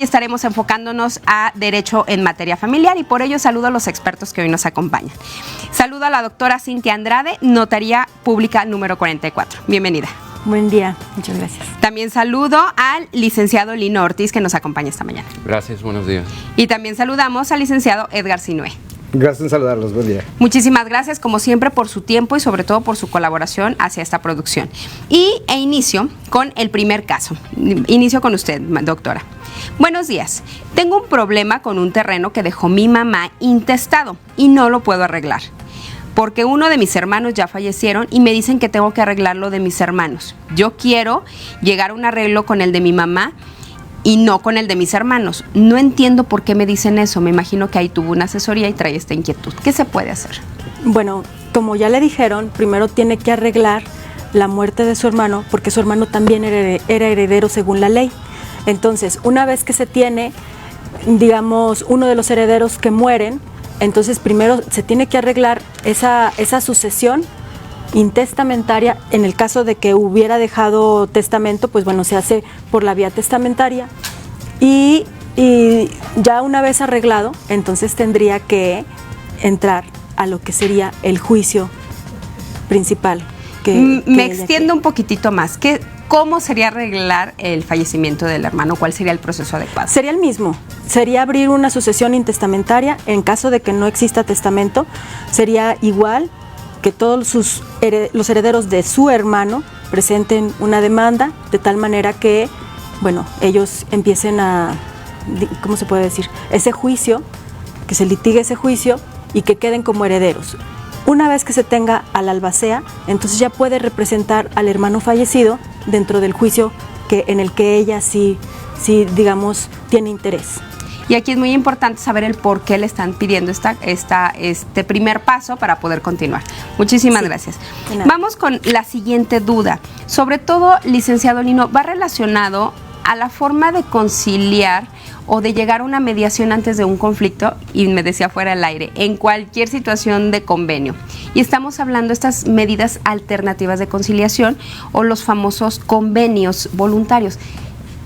Estaremos enfocándonos a derecho en materia familiar y por ello saludo a los expertos que hoy nos acompañan. Saludo a la doctora Cintia Andrade, Notaría Pública número 44. Bienvenida. Buen día, muchas gracias. También saludo al licenciado Lino Ortiz, que nos acompaña esta mañana. Gracias, buenos días. Y también saludamos al licenciado Edgar Sinué. Gracias en saludarlos, buen día. Muchísimas gracias, como siempre, por su tiempo y sobre todo por su colaboración hacia esta producción. Inicio con el primer caso. Inicio con usted, doctora. Buenos días. Tengo un problema con un terreno que dejó mi mamá intestado y no lo puedo arreglar, porque uno de mis hermanos ya fallecieron y me dicen que tengo que arreglar lo de mis hermanos. Yo quiero llegar a un arreglo con el de mi mamá y no con el de mis hermanos. No entiendo por qué me dicen eso. Me imagino que ahí tuvo una asesoría y trae esta inquietud. ¿Qué se puede hacer? Bueno, como ya le dijeron, primero tiene que arreglar la muerte de su hermano, porque su hermano también era heredero según la ley. Entonces, una vez que se tiene, digamos, uno de los herederos que mueren, entonces primero se tiene que arreglar esa sucesión intestamentaria. En el caso de que hubiera dejado testamento, pues bueno, se hace por la vía testamentaria y ya una vez arreglado, entonces tendría que entrar a lo que sería el juicio principal. Me extiendo un poquitito más. ¿Cómo sería arreglar el fallecimiento del hermano? ¿Cuál sería el proceso adecuado? Sería el mismo. Sería abrir una sucesión intestamentaria. En caso de que no exista testamento, sería igual que todos los herederos de su hermano presenten una demanda, de tal manera que, bueno, ellos empiecen a, ¿cómo se puede decir? Ese juicio, que se litigue ese juicio y que queden como herederos. Una vez que se tenga al albacea, entonces ya puede representar al hermano fallecido dentro del juicio en el que ella sí, digamos, tiene interés. Y aquí es muy importante saber el por qué le están pidiendo este primer paso para poder continuar. Muchísimas gracias. Vamos con la siguiente duda. Sobre todo, licenciado Lino, va relacionado a la forma de conciliar o de llegar a una mediación antes de un conflicto, y me decía fuera del aire, en cualquier situación de convenio. Y estamos hablando de estas medidas alternativas de conciliación o los famosos convenios voluntarios.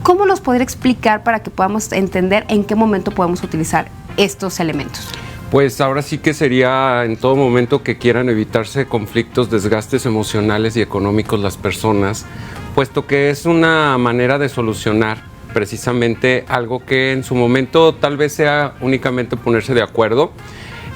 ¿Cómo los podría explicar para que podamos entender en qué momento podemos utilizar estos elementos? Pues ahora sí que sería en todo momento que quieran evitarse conflictos, desgastes emocionales y económicos las personas, puesto que es una manera de solucionar precisamente algo que en su momento tal vez sea únicamente ponerse de acuerdo.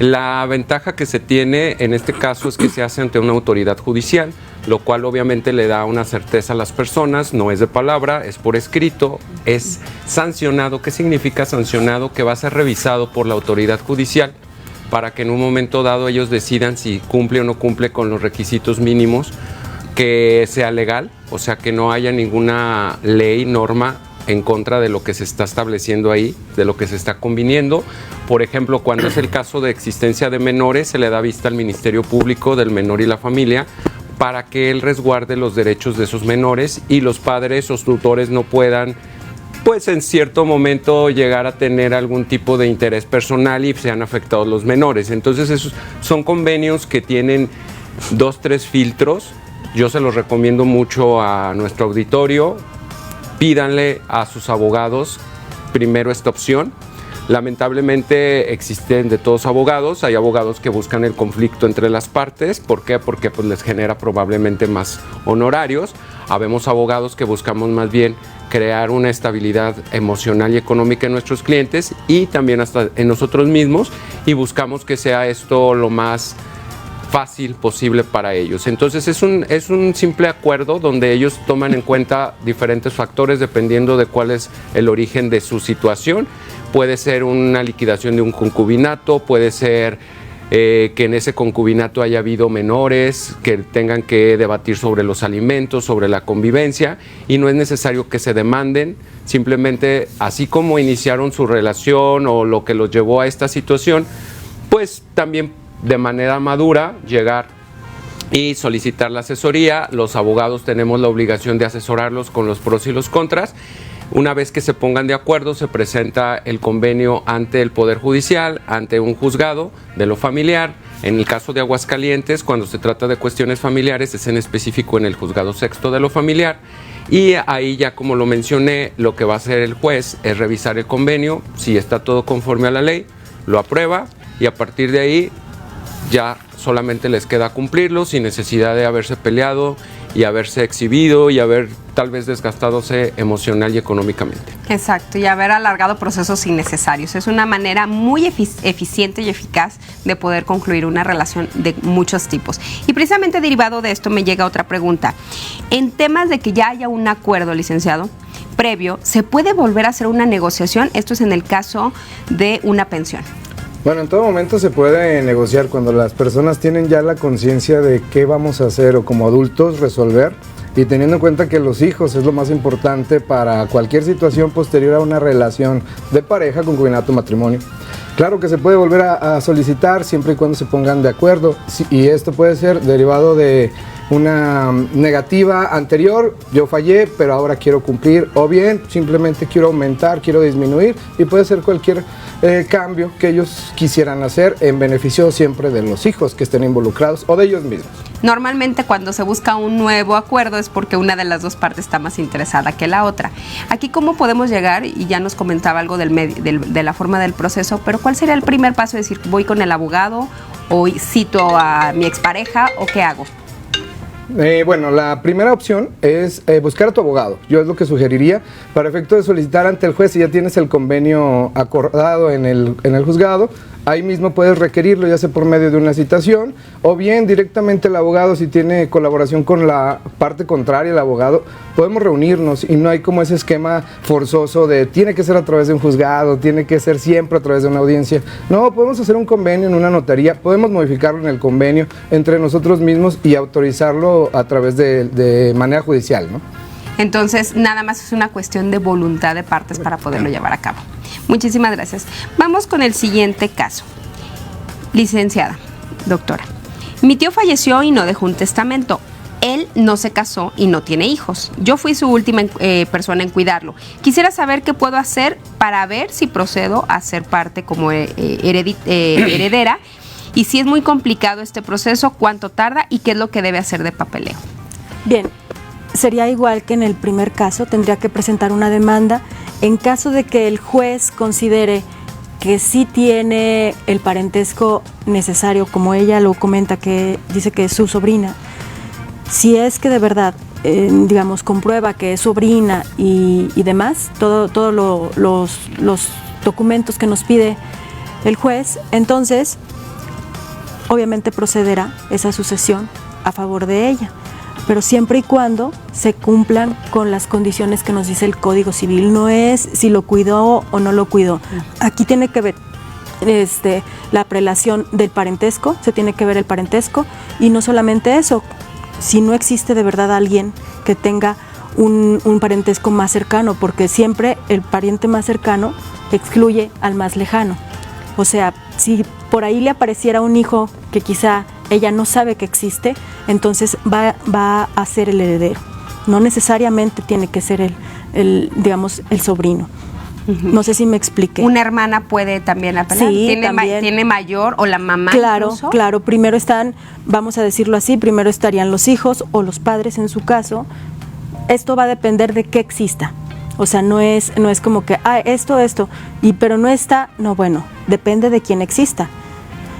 La ventaja que se tiene en este caso es que se hace ante una autoridad judicial, lo cual obviamente le da una certeza a las personas, no es de palabra, es por escrito, es sancionado. ¿Qué significa sancionado? Que va a ser revisado por la autoridad judicial para que en un momento dado ellos decidan si cumple o no cumple con los requisitos mínimos, que sea legal, o sea que no haya ninguna ley, norma en contra de lo que se está estableciendo ahí, de lo que se está conviniendo. Por ejemplo, cuando es el caso de existencia de menores, se le da vista al Ministerio Público del Menor y la Familia para que él resguarde los derechos de esos menores y los padres o tutores no puedan, pues en cierto momento, llegar a tener algún tipo de interés personal y sean afectados los menores. Entonces, esos son convenios que tienen 2-3 filtros. Yo se los recomiendo mucho a nuestro auditorio. Pídanle a sus abogados primero esta opción. Lamentablemente existen de todos abogados, hay abogados que buscan el conflicto entre las partes. ¿Por qué? Porque pues, les genera probablemente más honorarios. Habemos abogados que buscamos más bien crear una estabilidad emocional y económica en nuestros clientes y también hasta en nosotros mismos, y buscamos que sea esto lo más fácil posible para ellos. Entonces es un simple acuerdo donde ellos toman en cuenta diferentes factores dependiendo de cuál es el origen de su situación. Puede ser una liquidación de un concubinato, puede ser que en ese concubinato haya habido menores que tengan que debatir sobre los alimentos, sobre la convivencia, y no es necesario que se demanden, simplemente así como iniciaron su relación o lo que los llevó a esta situación, pues también de manera madura llegar y solicitar la asesoría. Los abogados tenemos la obligación de asesorarlos con los pros y los contras. Una vez que se pongan de acuerdo, se presenta el convenio ante el Poder Judicial, ante un juzgado de lo familiar. En el caso de Aguascalientes, cuando se trata de cuestiones familiares, es en específico en el Juzgado Sexto de lo Familiar. Y ahí ya, como lo mencioné, lo que va a hacer el juez es revisar el convenio, si está todo conforme a la ley, lo aprueba y a partir de ahí ya solamente les queda cumplirlo sin necesidad de haberse peleado y haberse exhibido y haber tal vez desgastadose emocional y económicamente. Exacto, y haber alargado procesos innecesarios. Es una manera muy eficiente y eficaz de poder concluir una relación de muchos tipos. Y precisamente derivado de esto me llega otra pregunta. En temas de que ya haya un acuerdo, licenciado, previo, ¿se puede volver a hacer una negociación? Esto es en el caso de una pensión. Bueno, en todo momento se puede negociar cuando las personas tienen ya la conciencia de qué vamos a hacer o como adultos resolver, y teniendo en cuenta que los hijos es lo más importante para cualquier situación posterior a una relación de pareja, concubinato, matrimonio. Claro que se puede volver a solicitar siempre y cuando se pongan de acuerdo, y esto puede ser derivado de una negativa anterior, yo fallé, pero ahora quiero cumplir, o bien simplemente quiero aumentar, quiero disminuir, y puede ser cualquier cambio que ellos quisieran hacer en beneficio siempre de los hijos que estén involucrados o de ellos mismos. Normalmente cuando se busca un nuevo acuerdo es porque una de las dos partes está más interesada que la otra. Aquí, ¿cómo podemos llegar? Y ya nos comentaba algo de la forma del proceso, pero ¿cuál sería el primer paso? Es decir, ¿voy con el abogado o cito a mi expareja o qué hago? Bueno, la primera opción es buscar a tu abogado. Yo es lo que sugeriría para efecto de solicitar ante el juez. Si ya tienes el convenio acordado en el juzgado, ahí mismo puedes requerirlo, ya sea por medio de una citación o bien directamente el abogado, si tiene colaboración con la parte contraria, el abogado, podemos reunirnos y no hay como ese esquema forzoso de tiene que ser a través de un juzgado, tiene que ser siempre a través de una audiencia. No, podemos hacer un convenio en una notaría, podemos modificarlo en el convenio entre nosotros mismos y autorizarlo a través de manera judicial, ¿no? Entonces, nada más es una cuestión de voluntad de partes para poderlo llevar a cabo. Muchísimas gracias. Vamos con el siguiente caso. Licenciada, doctora, mi tío falleció y no dejó un testamento. Él no se casó y no tiene hijos. Yo fui su última persona en cuidarlo. Quisiera saber qué puedo hacer para ver si procedo a ser parte como heredera y si es muy complicado este proceso, cuánto tarda y qué es lo que debe hacer de papeleo. Bien, sería igual que en el primer caso, tendría que presentar una demanda. En caso de que el juez considere que sí tiene el parentesco necesario, como ella lo comenta, que dice que es su sobrina, si es que de verdad, digamos, comprueba que es sobrina y demás, todos los documentos que nos pide el juez, entonces obviamente procederá esa sucesión a favor de ella, pero siempre y cuando se cumplan con las condiciones que nos dice el Código Civil. No es si lo cuidó o no lo cuidó. Aquí tiene que ver la prelación del parentesco, se tiene que ver el parentesco, y no solamente eso, si no existe de verdad alguien que tenga un parentesco más cercano, porque siempre el pariente más cercano excluye al más lejano. O sea, si por ahí le apareciera un hijo que quizá ella no sabe que existe, entonces va a ser el heredero. No necesariamente tiene que ser digamos, el sobrino. Uh-huh. No sé si me expliqué. ¿Una hermana puede también apelar? Sí, ¿Tiene mayor o la mamá? Claro, incluso? Claro. Primero están, vamos a decirlo así, primero estarían los hijos o los padres en su caso. Esto va a depender de qué exista. O sea, no es como que, esto, pero no está, no, bueno, depende de quién exista.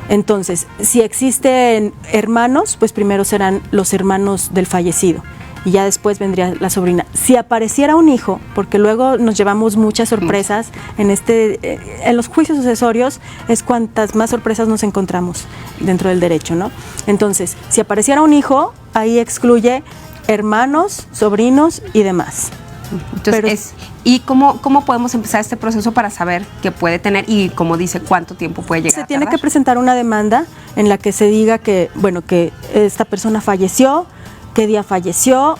Entonces, si existen hermanos, pues primero serán los hermanos del fallecido y ya después vendría la sobrina. Si apareciera un hijo, porque luego nos llevamos muchas sorpresas en los juicios sucesorios, es cuantas más sorpresas nos encontramos dentro del derecho, ¿no? Entonces, si apareciera un hijo, ahí excluye hermanos, sobrinos y demás. Entonces, ¿y cómo podemos empezar este proceso para saber qué puede tener y, como dice, cuánto tiempo puede llegar a tardar? Se tiene que presentar una demanda en la que se diga que esta persona falleció, qué día falleció,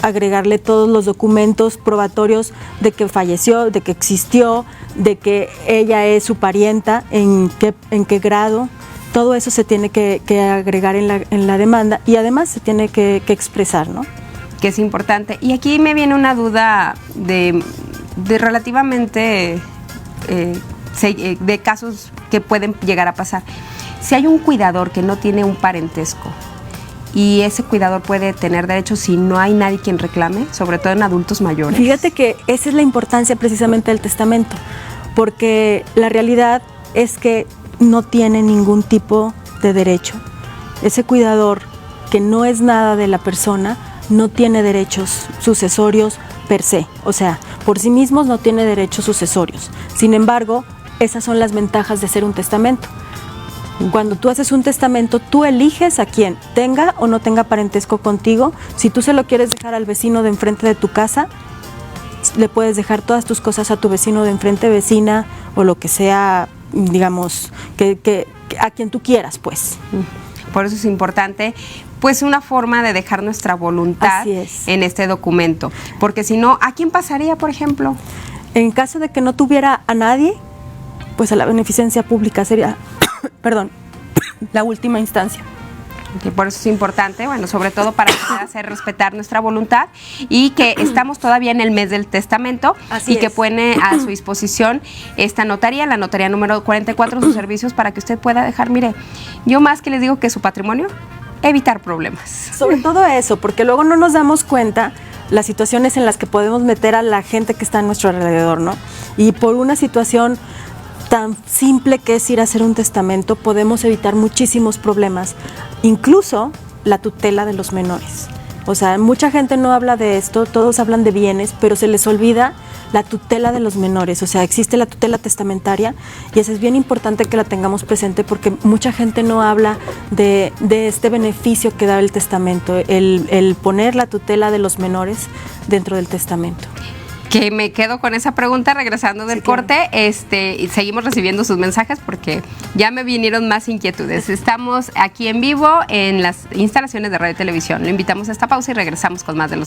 agregarle todos los documentos probatorios de que falleció, de que existió, de que ella es su parienta, en qué grado. Todo eso se tiene que agregar en la demanda y además se tiene que expresar, ¿no? Que es importante. Y aquí me viene una duda de relativamente de casos que pueden llegar a pasar. Si hay un cuidador que no tiene un parentesco y ese cuidador puede tener derechos si no hay nadie quien reclame, sobre todo en adultos mayores. Fíjate que esa es la importancia precisamente del testamento, porque la realidad es que no tiene ningún tipo de derecho. Ese cuidador que no es nada de la persona no tiene derechos sucesorios per se, o sea, por sí mismos no tiene derechos sucesorios. Sin embargo, esas son las ventajas de hacer un testamento. Cuando tú haces un testamento, tú eliges a quién, tenga o no tenga parentesco contigo. Si tú se lo quieres dejar al vecino de enfrente de tu casa, le puedes dejar todas tus cosas a tu vecino de enfrente, vecina o lo que sea, digamos, que a quien tú quieras, pues. Por eso es importante, pues, una forma de dejar nuestra voluntad en este documento. Porque si no, ¿a quién pasaría, por ejemplo? En caso de que no tuviera a nadie, pues a la beneficencia pública sería, perdón, la última instancia. Que por eso es importante, bueno, sobre todo para hacer respetar nuestra voluntad y que estamos todavía en el mes del testamento. Así y que es. pone a su disposición esta notaría, la notaría número 44, sus servicios para que usted pueda dejar, mire, yo más que les digo que su patrimonio, evitar problemas. Sobre todo eso, porque luego no nos damos cuenta las situaciones en las que podemos meter a la gente que está a nuestro alrededor, ¿no? Y por una situación tan simple que es ir a hacer un testamento, podemos evitar muchísimos problemas, incluso la tutela de los menores. O sea, mucha gente no habla de esto, todos hablan de bienes, pero se les olvida la tutela de los menores. O sea, existe la tutela testamentaria y eso es bien importante que la tengamos presente porque mucha gente no habla de este beneficio que da el testamento, el poner la tutela de los menores dentro del testamento. Que me quedo con esa pregunta regresando del corte. Y seguimos recibiendo sus mensajes porque ya me vinieron más inquietudes. Estamos aquí en vivo en las instalaciones de Radio y Televisión. Lo invitamos a esta pausa y regresamos con más de los